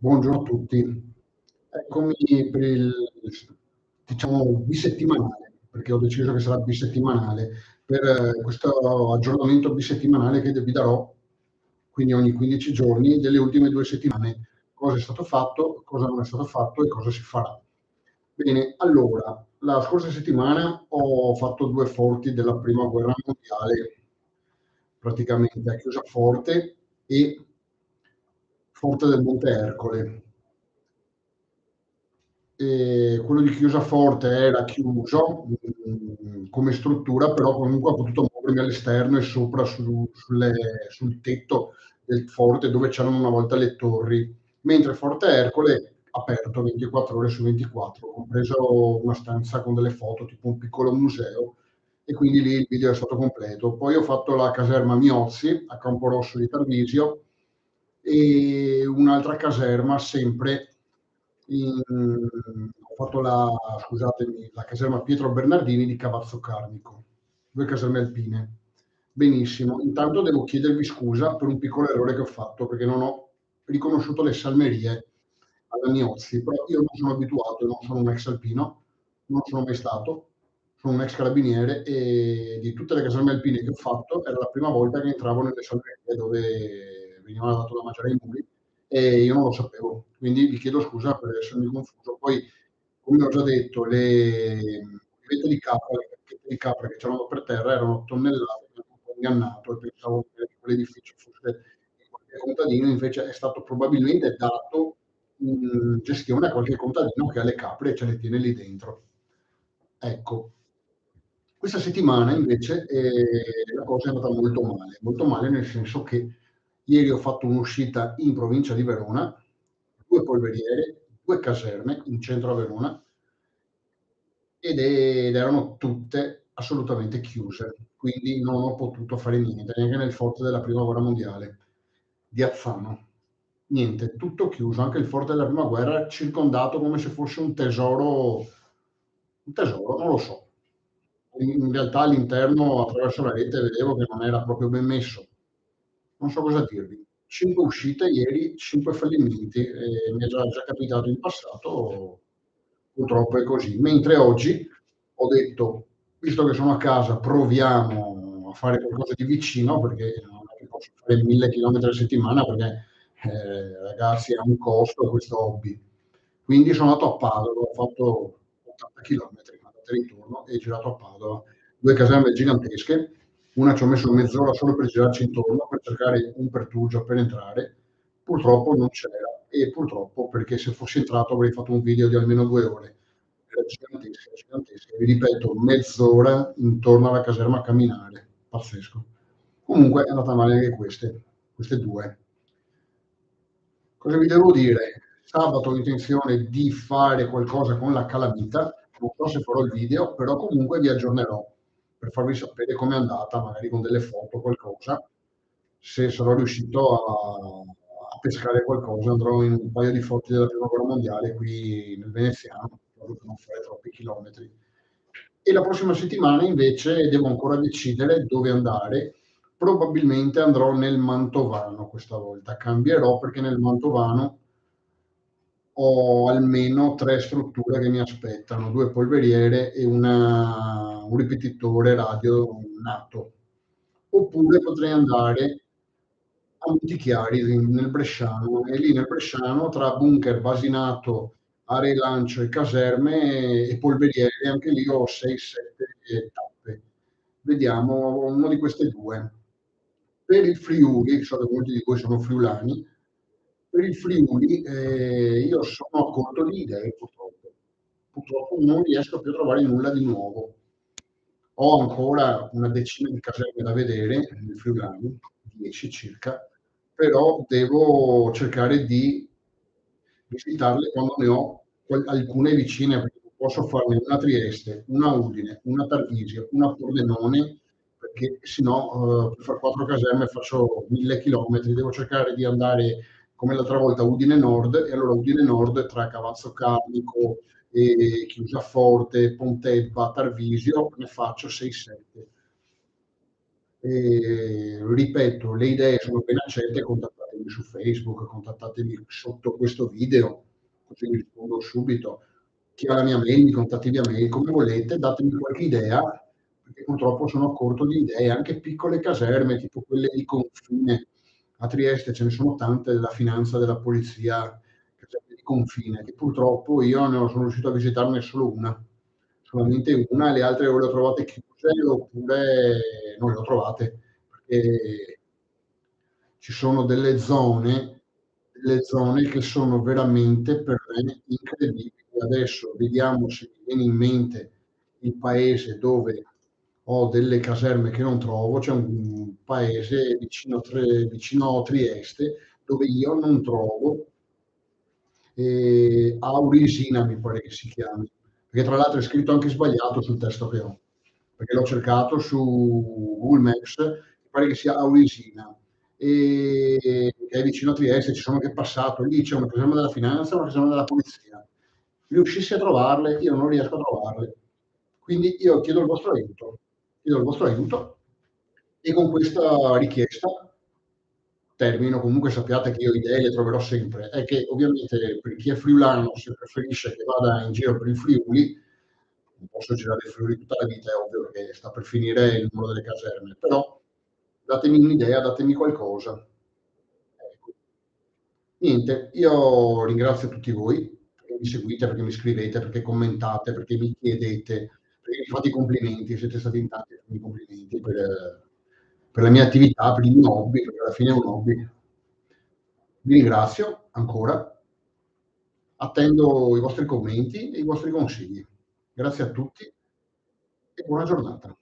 Buongiorno a tutti. Eccomi per il, diciamo, bisettimanale, perché ho deciso che sarà bisettimanale, per questo aggiornamento bisettimanale che vi darò, quindi ogni 15 giorni, delle ultime 2 settimane, cosa è stato fatto, cosa non è stato fatto e cosa si farà. Bene, allora, la scorsa settimana ho fatto 2 forti della prima guerra mondiale, praticamente a Chiusaforte e Forte del Monte Ercole. Quello di Chiusaforte era chiuso come struttura, però comunque ho potuto muovermi all'esterno e sopra sul tetto del forte dove c'erano una volta le torri, mentre Forte Ercole aperto 24 ore su 24, ho preso una stanza con delle foto, tipo un piccolo museo, e quindi lì il video è stato completo. Poi ho fatto la caserma Miozzi a Camporosso di Tarvisio e un'altra caserma sempre ho fatto la caserma Pietro Bernardini di Cavazzo Carnico, 2 caserme alpine. Benissimo, intanto devo chiedervi scusa per un piccolo errore che ho fatto, perché non ho riconosciuto le salmerie alla Miozzi, però io non sono abituato, non sono un ex alpino, non sono mai stato, sono un ex carabiniere e di tutte le caserme alpine che ho fatto era la prima volta che entravo nelle salmerie dove veniva dato da mangiare ai muli e io non lo sapevo, quindi vi chiedo scusa per essermi confuso. Poi, come ho già detto, le vette di capra, le cacchette di capra che c'erano per terra erano tonnellate, mi hanno un po' ingannato e pensavo che quell'edificio fosse di qualche contadino, invece è stato probabilmente dato in gestione a qualche contadino che ha le capre e ce le tiene lì dentro. Ecco. Questa settimana invece la cosa è andata molto male nel senso che ieri ho fatto un'uscita in provincia di Verona, 2 polveriere, 2 caserme in centro a Verona ed erano tutte assolutamente chiuse, quindi non ho potuto fare niente, neanche nel forte della prima guerra mondiale di Azzano. Niente, tutto chiuso, anche il forte della prima guerra circondato come se fosse un tesoro, non lo so. In realtà all'interno, attraverso la rete, vedevo che non era proprio ben messo. Non so cosa dirvi. 5 uscite ieri, 5 fallimenti, mi è già capitato in passato, purtroppo è così. Mentre oggi ho detto, visto che sono a casa, proviamo a fare qualcosa di vicino, perché non è che posso fare 1000 chilometri a settimana, perché ragazzi, ha un costo questo hobby. Quindi sono andato a Padova, ho fatto 80 chilometri, andata e ritorno, e girato a Padova. 2 caserme gigantesche, una ci ho messo mezz'ora solo per girarci intorno, per cercare un pertugio per entrare. Purtroppo non c'era, e purtroppo perché se fossi entrato avrei fatto un video di almeno 2 ore. Era gigantesca, gigantesca. Vi ripeto, mezz'ora intorno alla caserma a camminare. Pazzesco. Comunque è andata male anche queste 2. Cosa vi devo dire? Sabato ho intenzione di fare qualcosa con la calamita, non so se farò il video, però comunque vi aggiornerò per farvi sapere com'è andata, magari con delle foto, qualcosa. Se sarò riuscito a pescare qualcosa, andrò in un paio di forti della prima guerra mondiale qui nel veneziano, proprio per non fare troppi chilometri. E la prossima settimana invece devo ancora decidere dove andare. Probabilmente andrò nel Mantovano questa volta, cambierò perché nel Mantovano ho almeno 3 strutture che mi aspettano, 2 polveriere e un ripetitore radio nato. Oppure potrei andare a Montichiari nel Bresciano, e lì nel Bresciano tra bunker, basinato, aree lancio e caserme e polveriere, anche lì ho 6-7 tappe. Vediamo una di queste 2. Per il Friuli, so che molti di voi sono friulani, per il Friuli io sono a corto di idee purtroppo. Purtroppo non riesco più a trovare nulla di nuovo. Ho ancora una decina di caserme da vedere nel friulano, 10 circa, però devo cercare di visitarle quando ne ho alcune vicine, perché non posso farne una a Trieste, una a Udine, una a Tarvisio, una a Pordenone, perché sennò per far 4 caserme faccio 1000 chilometri. Devo cercare di andare come l'altra volta a Udine Nord, e allora Udine Nord tra Cavazzo Carnico e Chiusaforte, Pontebba, Tarvisio, ne faccio 6-7. Ripeto, le idee sono ben accette, contattatemi su Facebook, contattatemi sotto questo video, così vi rispondo subito. Chi ha la mia mail mi contatti via mail, come volete, datemi qualche idea, perché purtroppo sono a corto di idee, anche piccole caserme, tipo quelle di confine. A Trieste ce ne sono tante della finanza, della polizia, caserme di confine, che purtroppo io ne sono riuscito a visitarne solo una, solamente una, le altre o le ho trovate chiuse oppure non le ho trovate, perché ci sono delle zone che sono veramente per me incredibili. Adesso vediamo se mi viene in mente il paese dove ho delle caserme che non trovo. C'è un paese vicino Trieste dove io non trovo, Aurisina mi pare che si chiami, perché tra l'altro è scritto anche sbagliato sul testo che ho, perché l'ho cercato su Google Maps, mi pare che sia Aurisina, che è vicino a Trieste, ci sono anche passato, lì c'è una caserma della finanza e una caserma della polizia. Riuscissi a trovarle, io non riesco a trovarle. Quindi io chiedo il vostro aiuto e con questa richiesta termino. Comunque sappiate che io idee le troverò sempre. È che ovviamente per chi è friulano, se preferisce che vada in giro per il Friuli, non posso girare il Friuli tutta la vita, è ovvio che sta per finire il numero delle caserme, però datemi un'idea, datemi qualcosa. Ecco. Niente, io ringrazio tutti voi perché mi seguite, perché mi scrivete, perché commentate, perché mi chiedete, perché mi fate i complimenti, siete stati in tanti a farmi i complimenti per la mia attività, per il mio hobby, perché alla fine è un hobby. Vi ringrazio ancora, attendo i vostri commenti e i vostri consigli. Grazie a tutti e buona giornata.